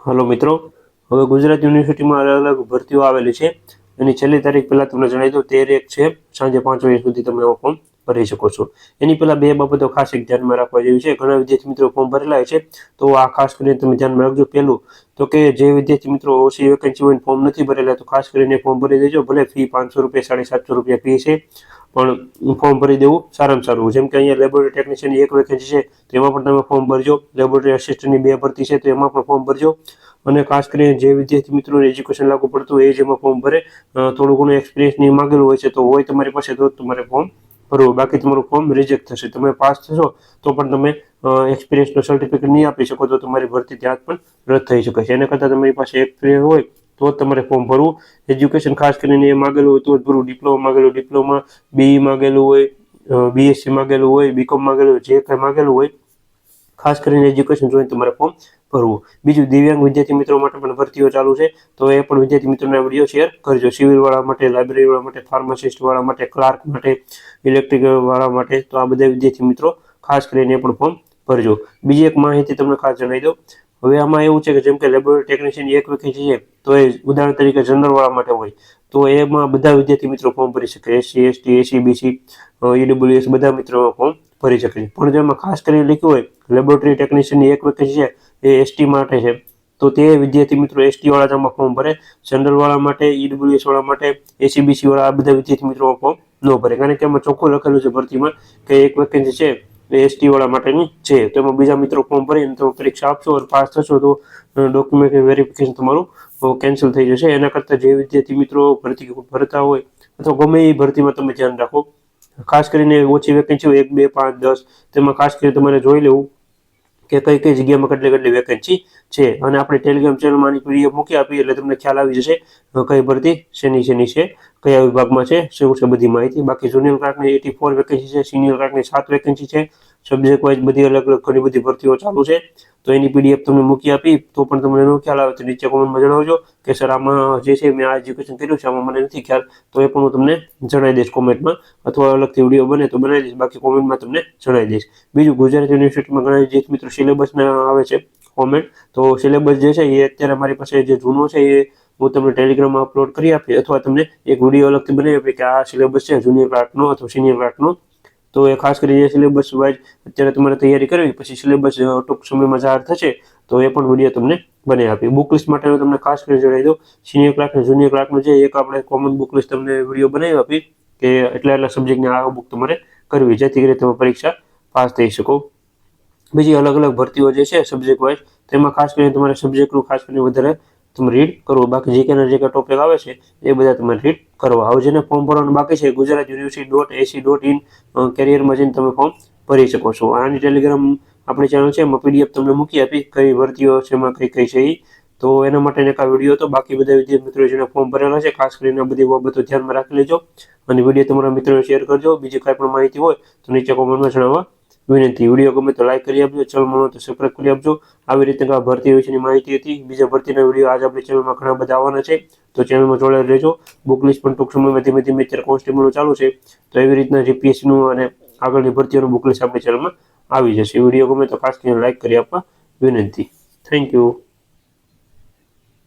Hello मित्रों, હવે ગુજરાત યુનિવર્સિટીમાં અલગ અલગ ભરતીઓ આવેલી છે। એની છેલ્લી તારીખ પહેલા તમને જણાવી દઉં, 13/1 છે, સાંજે 5 વાગ્યા સુધી તમે ફોર્મ ભરી શકો છો। એની પહેલા બે બાબતો ખાસ એક ધ્યાનમાં રાખવા જેવી છે। ઘણા વિદ્યાર્થી મિત્રો ફોર્મ ભરેલા છે, તો આ ખાસ કરીને તમે ધ્યાનમાં રાખજો। પહેલું તો કે જે વિદ્યાર્થી મિત્રો ઓછી વેકેન્સી હોય ફોર્મ નથી ભરેલા, તો ખાસ કરીને ફોર્મ ભરી દેજો। ભલે ફી 500 રૂપિયા 750 રૂપિયા ફી છે, પણ ફોર્મ ભરી દેવું સારામાં સારું। જેમ કે અહીંયા લેબોરેટરી ટેકનિશિયનની એક વેકેન્સી છે, તો એમાં પણ તમે ફોર્મ ભરજો। લેબોરેટરી આસિસ્ટન્ટની 2 ભરતી છે, તો એમાં પણ ફોર્મ ભરજો। અને ખાસ કરીને જે વિદ્યાર્થી મિત્રોને એજ્યુકેશન લાગુ પડતું હોય એ જ એમાં ફોર્મ ભરે। થોડું ઘણું એક્સપિરિયન્સની માંગેલું હોય છે, તો હોય તમારી પાસે તો તમારે ફોર્મ ભરવું, બાકી તમારું ફોર્મ રિજેક્ટ થશે। તમે પાસ થશો તો પણ તમે એક્સપિરિયન્સનો સર્ટિફિકેટ નહીં આપી શકો, તો તમારી ભરતી ત્યાં પણ રદ થઈ શકે છે। એના કરતાં તમારી પાસે એક્સપિરિયન્સ હોય તો જ તમારે ફોર્મ ભરવું। એજ્યુકેશન ખાસ કરીને એ માગેલું હોય તો જ ભરવું। ડિપ્લોમા માગેલું, ડિપ્લોમા BE માગેલું હોય, BSc માગેલું હોય, BCom માગેલું હોય, જે કંઈ માગેલું હોય, ખાસ કરીને એજ્યુકેશન જોઈને તમારે ફોર્મ ભરવું। બીજું, દિવ્યાંગ વિદ્યાર્થી મિત્રો માટે પણ ભરતીઓ ચાલુ છે, તો એ પણ વિદ્યાર્થી મિત્રોને વિડીયો શેર કરજો। સિવિલવાળા માટે, લાઇબ્રેરીવાળા માટે, ફાર્માસિસ્ટવાળા માટે, ક્લાર્ક માટે, ઇલેક્ટ્રિકવાળા માટે, તો આ બધા વિદ્યાર્થી મિત્રો ખાસ કરીને એ પણ ફોર્મ ભરજો। બીજી એક માહિતી તમને ખાસ જણાવી દઉં, હવે આમાં એવું છે કે જેમ કે લેબોરેટરી ટેકનિશિયનની એક વેકેન્સી છે, તો એ ઉદાહરણ તરીકે જનરલવાળા માટે હોય, તો એમાં બધા વિદ્યાર્થી મિત્રો ફોર્મ ભરી શકે। SC, ST, SC, BC, EWS બધા મિત્રો ફોર્મ ભરી શકે છે। પણ જેમાં ખાસ કરીને લખ્યું હોય લેબોરેટરી ટેકનિશિયનની એક વેકેન્સી છે, એ ST માટે છે, તો તે વિદ્યાર્થી મિત્રો ST વાળા આમાં ફોર્મ ભરે। જનરલવાળા માટે, EWS વાળા માટે, SC, BC વાળા આ બધા વિદ્યાર્થી મિત્રો ફોર્મ ન ભરે, કારણ કે એમાં ચોખ્ખું લખેલું છે ભરતીમાં કે એક વેકેન્સી છે એ ST વાળા માટેની છે, તો એમાં બીજા મિત્રો ફોર્મ ભરીને તમે પરીક્ષા આપશો અને પાસ થશો તો ડોક્યુમેન્ટ વેરિફિકેશન તમારું કેન્સલ થઈ જશે। એના કરતાં જે વિદ્યાર્થી મિત્રો ભરતી ભરતા હોય અથવા ગમે એ ભરતીમાં તમે ધ્યાન રાખો, ખાસ કરીને ઓછી વેકેન્સી હોય 1, 2, 5, 10, તેમાં ખાસ કરીને તમારે જોઈ લેવું કે કઈ કઈ જગ્યામાં કેટલી વેકેન્સી છે। અને આપણે ટેલિગ્રામ ચેનલમાં આની PDF મૂકી આપીએ એટલે તમને ખ્યાલ આવી જશે કઈ ભરતી શેની છે, કયા વિભાગમાં છે, શું છે બધી માહિતી। બાકી જુનિયર ક્લાર્કની 84 વેકેન્સી છે, સિનિયર ક્લાર્કની 7 વેકેન્સી છે, સબ્જેક્ટ વાઇઝ બધી અલગ અલગ ઘણી બધી ભરતીઓ ચાલુ છે, તો એની PDF તમને મૂકી આપી, તો પણ તમને એનો ખ્યાલ આવે તો નીચે કોમેન્ટમાં જણાવજો કે સર આમાં જે છે મેં આ એજ્યુકેશન કર્યું છે, આમાં મને નથી ખ્યાલ, તો એ પણ હું તમને જણાવી દઈશ કોમેન્ટમાં, અથવા અલગથી વિડીયો બને તો બનાવી દઈશ, બાકી કોમેન્ટમાં તમને જણાવી દઈશ। બીજું, ગુજરાત યુનિવર્સિટીમાં ઘણા વિદ્યાર્થી મિત્રો સિલેબસના આવે છે કોમેન્ટ, તો સિલેબસ જે છે એ અત્યારે મારી પાસે જે જૂનો છે એ હું તમને ટેલિગ્રામમાં અપલોડ કરી આપી, અથવા તમને એક વિડીયો અલગથી બનાવી આપી કે આ સિલેબસ છે જુનિયર ક્લાર્કનો અથવા સિનિયર ક્લાર્કનો, તો એ ખાસ કરીને એ સિલેબસ વાઇઝ અત્યારે તમારે તૈયારી કરવી, પછી સિલેબસ ટૂંક સમયમાં જાહેર થશે તો એ પણ વિડીયો તમને બનાવી આપી। બુક લિસ્ટ માટે તમને ખાસ કરીને જણાવી દઉં, સિનિયર ક્લાર્ક અને જુનિયર ક્લાર્કનું જે એક આપણે કોમન બુક લિસ્ટ તમને વિડીયો બનાવી આપી કે એટલા સબ્જેક્ટની આ બુક તમારે કરવી, જેથી કરીને તમે પરીક્ષા પાસ થઈ શકો। બીજી અલગ અલગ ભરતીઓ જે છે સબ્જેક્ટ વાઇઝ, તેમાં ખાસ કરીને તમારે સબ્જેક્ટનું ખાસ કરીને વધારે તમે રીડ કરવું, બાકી જીકેના જે કંઈ ટોપિક આવે છે એ બધા તમારે રીડ કરવા। હવે જેને ફોર્મ ભરવાનું બાકી છે, gujaratuniversity.ac.in કેરિયરમાં જઈને તમે ફોર્મ ભરી શકો છો। આની ટેલિગ્રામ આપણી ચેનલ છે, એમાં PDF તમને મૂકી આપી કઈ ભરતીઓ છે, એમાં કઈ કઈ છે એ, તો એના માટેનો એક આ વિડીયો હતો। બાકી બધા વિદ્યાર્થી મિત્રો જેને ફોર્મ ભરેલા છે, ખાસ કરીને બધી બાબતો ધ્યાનમાં રાખી લેજો અને વિડીયો તમારા મિત્રોને શેર કરજો। બીજી કાંઈ પણ માહિતી હોય તો નીચે કોમેન્ટમાં જણાવવા વિનંતી। વિડીયો ગમે તો લાઈક કરી આપજો, ચેનલમાં તો સબસ્ક્રાઇબ કરી આપજો। આવી રીતે આ ભરતી વિશેની માહિતી હતી। બીજા ભરતીના વિડીયો આજે આપણી ચેનલમાં ઘણા બધા આવવાના છે, તો ચેનલમાં જોડાયેલા રહેજો। બુક લિસ્ટ પણ ટૂંક સમયમાં ધીમે ધીમે અત્યારે કોન્સ્ટેબલનું ચાલુ છે, તો એવી રીતના GPSCનું અને આગળની ભરતીઓનું બુક લિસ્ટ આપણી ચેનલમાં આવી જશે। વિડીયો ગમે તો ખાસ કરીને લાઈક કરી આપવા વિનંતી। Thank you.